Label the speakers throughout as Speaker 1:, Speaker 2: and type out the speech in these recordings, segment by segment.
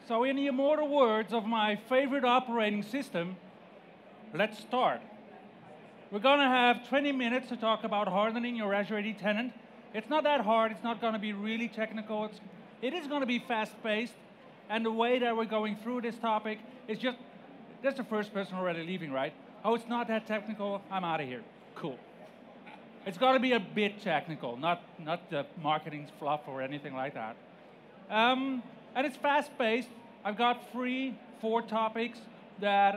Speaker 1: So in the immortal words of my favorite operating system, let's start. We're going to have 20 minutes to talk about hardening your Azure AD tenant. It's not that hard. It's not going to be really technical. It is going to be fast-paced. And the way that we're going through this topic is just, that's the first person already leaving, right? Oh, it's not that technical. I'm out of here. Cool. It's got to be a bit technical, not the marketing fluff or anything like that. And it's fast-paced. I've got 4 topics that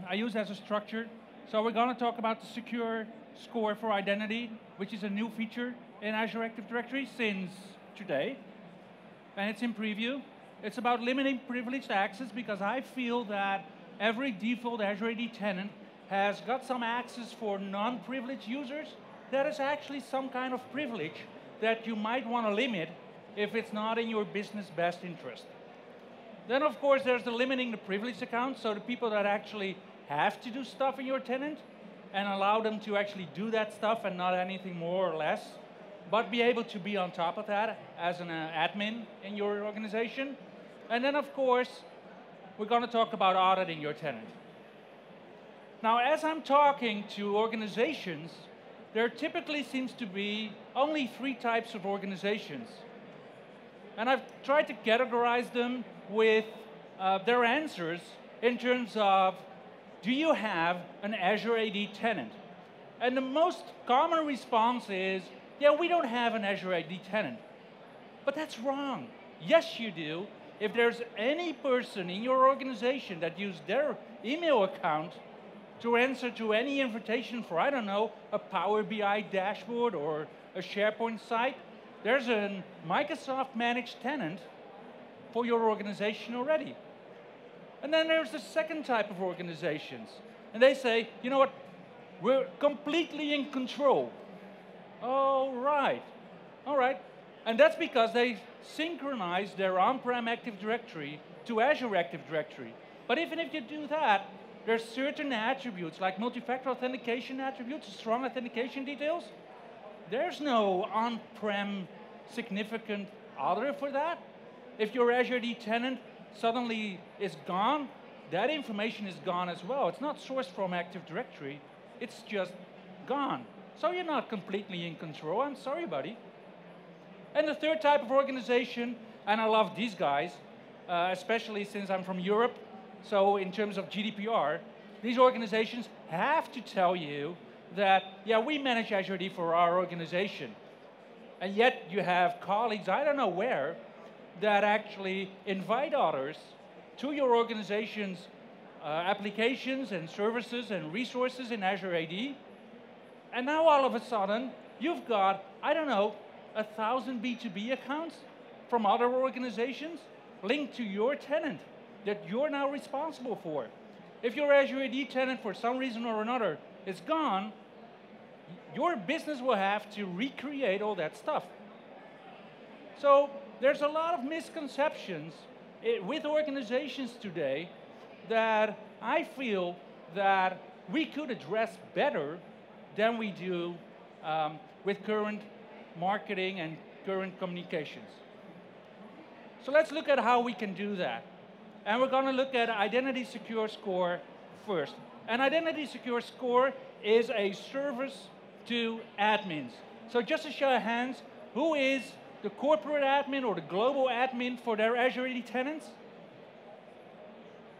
Speaker 1: I use as a structure. So we're going to talk about the secure score for identity, which is a new feature in Azure Active Directory since today. And it's in preview. It's about limiting privileged access because I feel that every default Azure AD tenant has got some access for non-privileged users that is actually some kind of privilege that you might want to limit if it's not in your business best interest. Then, of course, there's the limiting the privileged accounts, so the people that actually have to do stuff in your tenant and allow them to actually do that stuff and not anything more or less, but be able to be on top of that as an admin in your organization. And then, of course, we're going to talk about auditing your tenant. Now, as I'm talking to organizations, there typically seems to be only 3 types of organizations. And I've tried to categorize them with their answers in terms of, do you have an Azure AD tenant? And the most common response is, yeah, we don't have an Azure AD tenant. But that's wrong. Yes, you do. If there's any person in your organization that uses their email account to answer to any invitation for, I don't know, a Power BI dashboard or a SharePoint site, there's a Microsoft managed tenant for your organization already. And then there's the second type of organizations. And they say, you know what, we're completely in control. Oh, right. All right. And that's because they synchronize their on-prem Active Directory to Azure Active Directory. But even if you do that, there's certain attributes, like multi-factor authentication attributes, strong authentication details. There's no on-prem significant other for that. If your Azure AD tenant suddenly is gone, that information is gone as well. It's not sourced from Active Directory. It's just gone. So you're not completely in control. I'm sorry, buddy. And the third type of organization, and I love these guys, especially since I'm from Europe, so in terms of GDPR, these organizations have to tell you that, yeah, we manage Azure AD for our organization. And yet you have colleagues, I don't know where, that actually invite others to your organization's applications and services and resources in Azure AD. And now all of a sudden, you've got, I don't know, 1,000 B2B accounts from other organizations linked to your tenant that you're now responsible for. If your Azure AD tenant, for some reason or another, is gone, your business will have to recreate all that stuff. So there's a lot of misconceptions with organizations today that I feel that we could address better than we do with current marketing and current communications. So let's look at how we can do that. And we're going to look at Identity-Secure Score first. An Identity-Secure Score is a service to admins. So just a show of hands, who is the corporate admin or the global admin for their Azure AD tenants?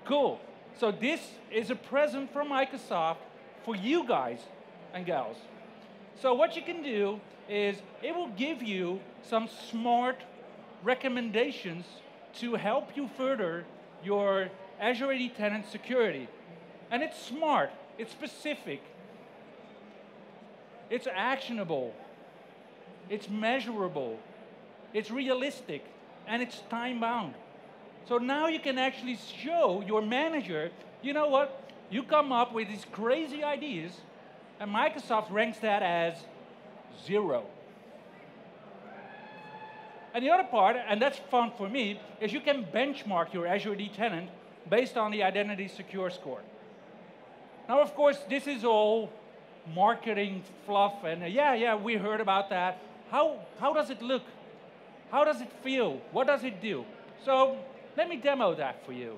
Speaker 1: Cool. So this is a present from Microsoft for you guys and gals. So what you can do is it will give you some smart recommendations to help you further your Azure AD tenant security. And it's smart, it's specific, it's actionable, it's measurable, it's realistic, and it's time-bound. So now you can actually show your manager, you know what, you come up with these crazy ideas, and Microsoft ranks that as 0. And the other part, and that's fun for me, is you can benchmark your Azure AD tenant based on the Identity-Secure Score. Now, of course, this is all marketing fluff, and yeah, we heard about that. How does it look? How does it feel? What does it do? So Let me demo that for you.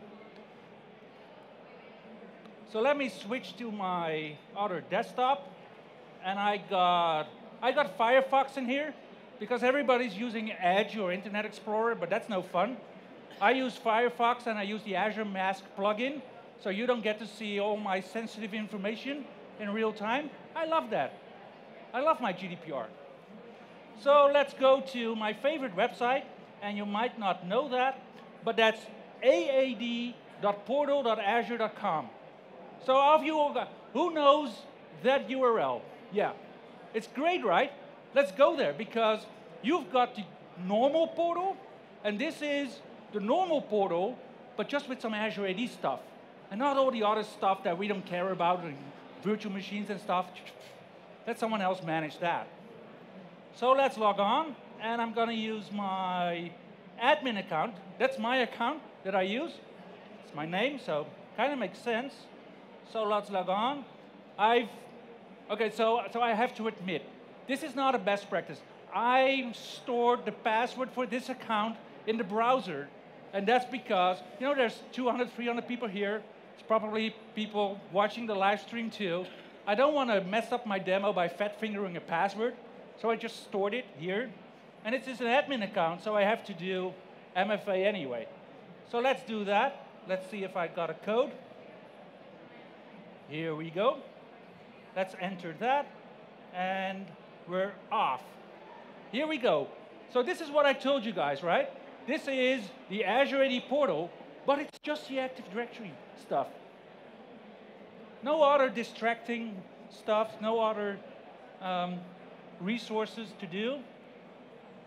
Speaker 1: So let me switch to my other desktop, and I got Firefox in here because everybody's using Edge or Internet Explorer, but that's no fun. I use Firefox and I use the Azure Mask plugin, so you don't get to see all my sensitive information in real time. I love that. I love my GDPR. So let's go to my favorite website, and you might not know that, but that's aad.portal.azure.com. So all of you, who knows that URL? Yeah, it's great, right? Let's go there, because you've got the normal portal, and this is the normal portal, but just with some Azure AD stuff, and not all the other stuff that we don't care about, and virtual machines and stuff. Let someone else manage that. So let's log on, and I'm going to use my admin account. That's my account that I use. It's my name, so kind of makes sense. So let's log on. Okay, so I have to admit, this is not a best practice. I stored the password for this account in the browser, and that's because, you know, there's 200, 300 people here. It's probably people watching the live stream too. I don't want to mess up my demo by fat fingering a password, so I just stored it here. And it's just an admin account, so I have to do MFA anyway. So let's do that. Let's see if I got a code. Here we go. Let's enter that, and we're off. Here we go. So this is what I told you guys, right? This is the Azure AD portal, but it's just the Active Directory stuff. No other distracting stuff, no other resources to do.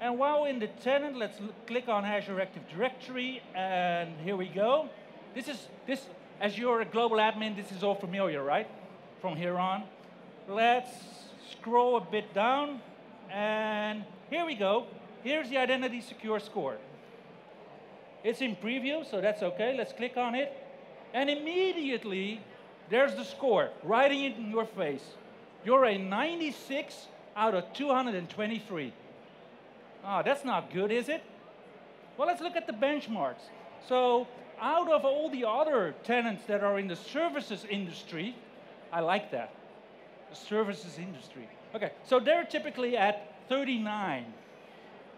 Speaker 1: And while in the tenant, let's click on Azure Active Directory, and here we go. As you're a global admin, this is all familiar, right? From here on. Let's scroll a bit down, and here we go. Here's the Identity-Secure score. It's in preview, so that's okay. Let's click on it, and immediately, there's the score, right in your face. You're a 96 out of 223. Ah, that's not good, is it? Well, let's look at the benchmarks. So, out of all the other tenants that are in the services industry, I like that. The services industry. Okay, so they're typically at 39.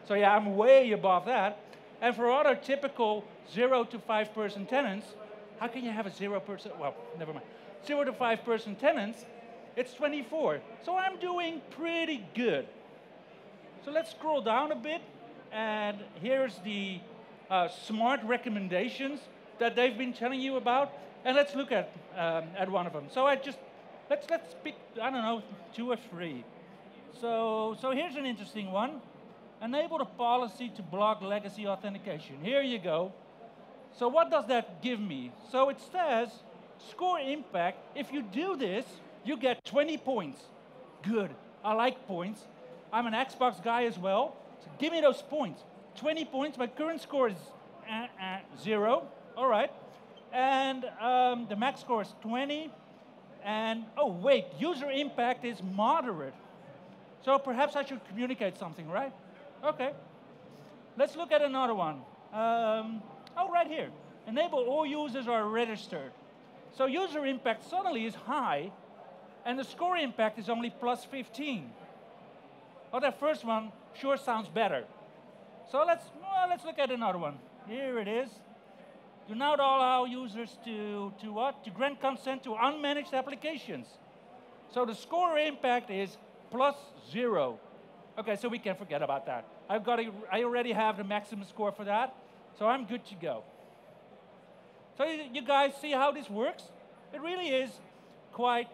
Speaker 1: So yeah, I'm way above that. And for other typical 0 to 5 person tenants, how can you have a 0%? Well, never mind. 0 to 5 person tenants, it's 24. So I'm doing pretty good. So let's scroll down a bit, and here's the smart recommendations that they've been telling you about, and let's look at one of them. So let's pick, I don't know, 2 or 3. So here's an interesting one. Enable the policy to block legacy authentication. Here you go. So what does that give me? So it says, score impact, if you do this, you get 20 points. Good, I like points. I'm an Xbox guy as well, so give me those points. 20 points, my current score is 0, all right. And the max score is 20, and oh wait, user impact is moderate. So perhaps I should communicate something, right? Okay, let's look at another one. Oh, right here, enable all users are registered. So user impact suddenly is high, and the score impact is only plus 15. Oh, that first one sure sounds better. So let's look at another one. Here it is. Do not allow users to what? To grant consent to unmanaged applications. So the score impact is plus 0. Okay, so we can forget about that. I already have the maximum score for that, so I'm good to go. So you guys see how this works? It really is quite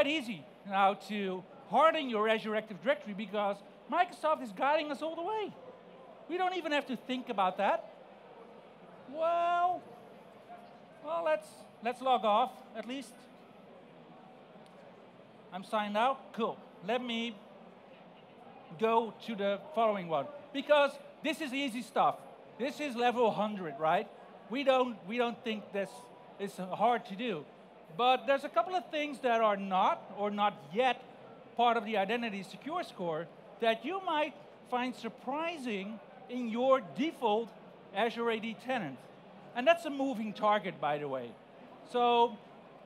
Speaker 1: easy now to harden your Azure Active Directory, because Microsoft is guiding us all the way. We don't even have to think about that. Well, let's log off at least. I'm signed out. Cool. Let me go to the following one, because this is easy stuff. This is level 100, right? We don't think this is hard to do, but there's a couple of things that are not yet part of the Identity-Secure score that you might find surprising in your default Azure AD tenant. And that's a moving target, by the way. So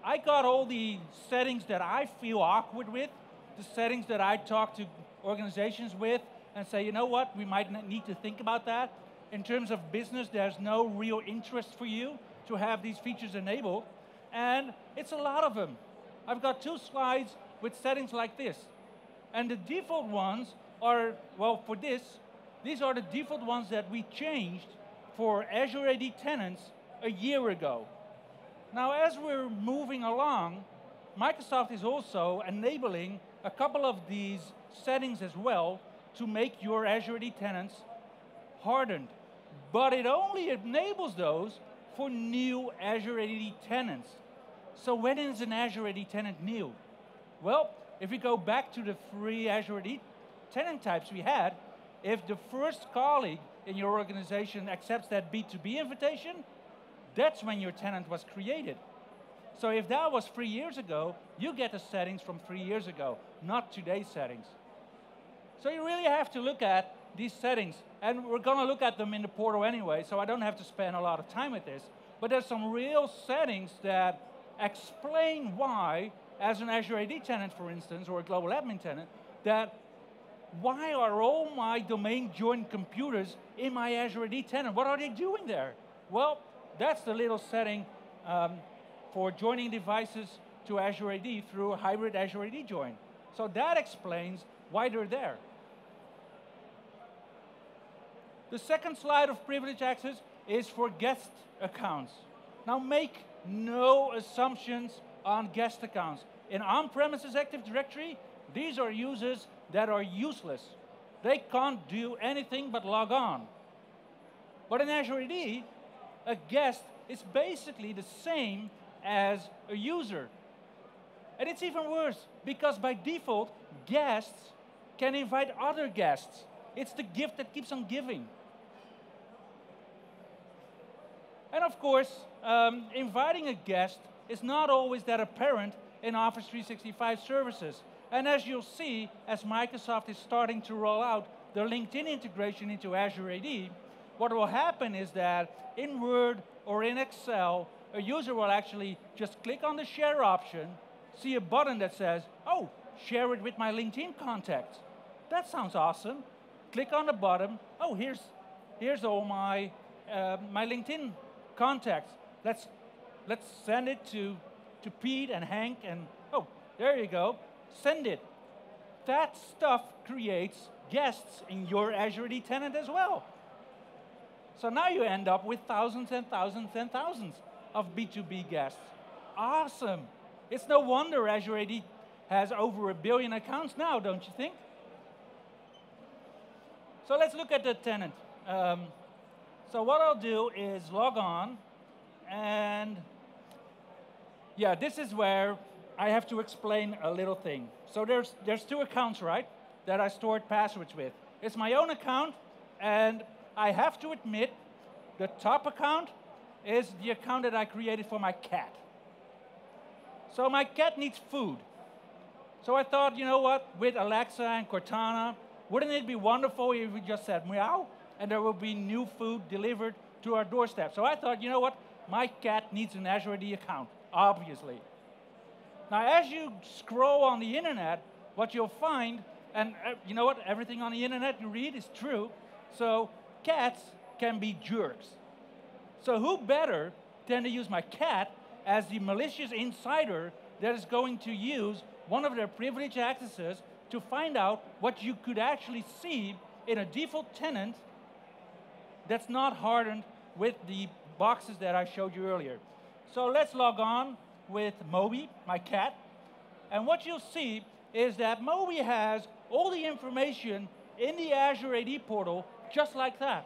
Speaker 1: I got all the settings that I feel awkward with, the settings that I talk to organizations with, and say, you know what, we might need to think about that. In terms of business, there's no real interest for you to have these features enabled. And it's a lot of them. I've got 2 slides with settings like this. And the default ones are, well, for this, these are the default ones that we changed for Azure AD tenants a year ago. Now, as we're moving along, Microsoft is also enabling a couple of these settings as well to make your Azure AD tenants hardened. But it only enables those for new Azure AD tenants. So when is an Azure AD tenant new? Well, if we go back to the free Azure AD tenant types we had, if the first colleague in your organization accepts that B2B invitation, that's when your tenant was created. So if that was 3 years ago, you get the settings from 3 years ago, not today's settings. So you really have to look at these settings, and we're going to look at them in the portal anyway, so I don't have to spend a lot of time with this. But there's some real settings that explain why, as an Azure AD tenant, for instance, or a global admin tenant, that why are all my domain joined computers in my Azure AD tenant? What are they doing there? Well, that's the little setting for joining devices to Azure AD through a hybrid Azure AD join. So that explains why they're there. The second slide of privilege access is for guest accounts. Now make no assumptions on guest accounts. In on-premises Active Directory, these are users that are useless. They can't do anything but log on. But in Azure AD, a guest is basically the same as a user. And it's even worse, because by default, guests can invite other guests. It's the gift that keeps on giving. And of course, inviting a guest is not always that apparent in Office 365 services. And as you'll see, as Microsoft is starting to roll out their LinkedIn integration into Azure AD, what will happen is that in Word or in Excel, a user will actually just click on the share option, see a button that says, oh, share it with my LinkedIn contacts. That sounds awesome. Click on the bottom. Oh, here's all my LinkedIn contacts. Let's send it to Pete and Hank, and oh, there you go. Send it. That stuff creates guests in your Azure AD tenant as well. So now you end up with thousands and thousands and thousands of B2B guests. Awesome. It's no wonder Azure AD has over 1 billion accounts now, don't you think? So let's look at the tenant. So what I'll do is log on, and yeah, this is where I have to explain a little thing. So there's 2 accounts, right, that I stored passwords with. It's my own account, and I have to admit, the top account is the account that I created for my cat. So my cat needs food. So I thought, you know what, with Alexa and Cortana, wouldn't it be wonderful if we just said meow, and there will be new food delivered to our doorstep? So I thought, you know what, my cat needs an Azure AD account, obviously. Now, as you scroll on the internet, what you'll find, and you know what, everything on the internet you read is true, so cats can be jerks. So who better than to use my cat as the malicious insider that is going to use one of their privileged accesses to find out what you could actually see in a default tenant that's not hardened with the boxes that I showed you earlier. So let's log on with Moby, my cat. And what you'll see is that Moby has all the information in the Azure AD portal just like that.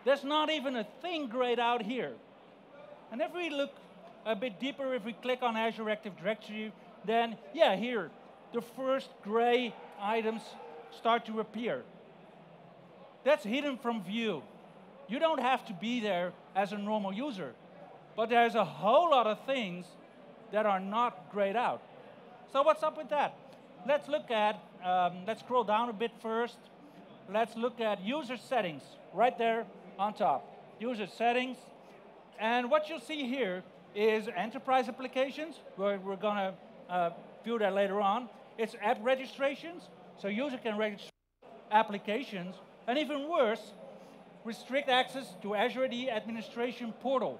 Speaker 1: There's not even a thing grayed out here. And if we look a bit deeper, if we click on Azure Active Directory, then yeah, here, the first gray items start to appear. That's hidden from view. You don't have to be there as a normal user. But there's a whole lot of things that are not grayed out. So what's up with that? Let's look at, let's scroll down a bit first. Let's look at user settings. right there on top. User settings. And what you'll see here is enterprise applications. We're going to view that later on. It's app registrations, so user can register applications. And even worse, restrict access to Azure AD administration portal.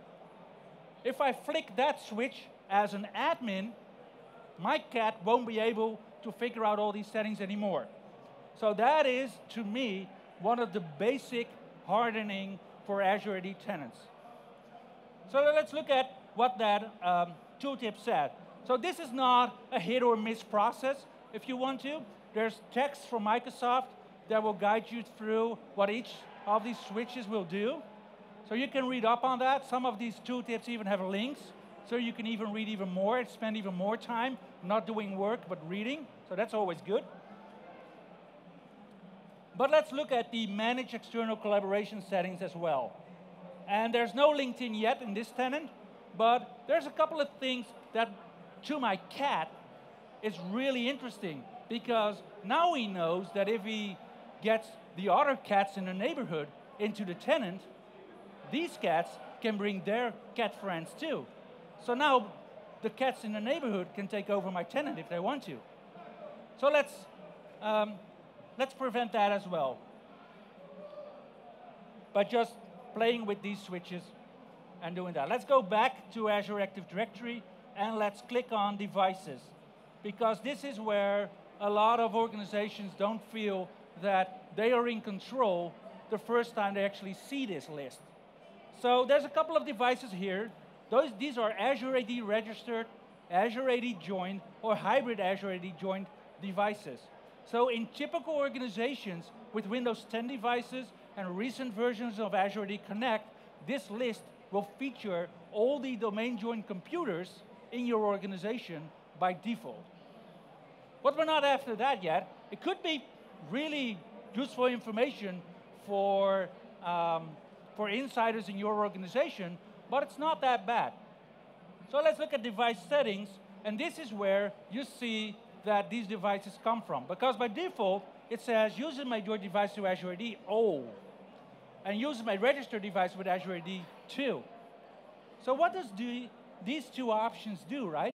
Speaker 1: If I flick that switch as an admin, my cat won't be able to figure out all these settings anymore. So that is, to me, one of the basic hardening for Azure AD tenants. So let's look at what that tooltip said. So this is not a hit or miss process. If you want to, there's text from Microsoft that will guide you through what each of these switches will do. So you can read up on that. Some of these tooltips even have links, so you can even read even more and spend even more time not doing work, but reading. So that's always good. But let's look at the manage external collaboration settings as well. And there's no LinkedIn yet in this tenant, but there's a couple of things that, to my cat, is really interesting, because now he knows that if he gets the other cats in the neighborhood into the tenant, these cats can bring their cat friends too. So now the cats in the neighborhood can take over my tenant if they want to. So let's prevent that as well by just playing with these switches and doing that. Let's go back to Azure Active Directory and let's click on devices, because this is where a lot of organizations don't feel that they are in control the first time they actually see this list. So there's a couple of devices here. These are Azure AD registered, Azure AD joined, or hybrid Azure AD joined devices. So in typical organizations with Windows 10 devices and recent versions of Azure AD Connect, this list will feature all the domain joined computers in your organization by default. But we're not after that yet. It could be really useful information for insiders in your organization, but it's not that bad. So let's look at device settings, and this is where you see that these devices come from. Because by default, it says user may join device to Azure AD, and user may register device with Azure AD too. So what does these two options do, right?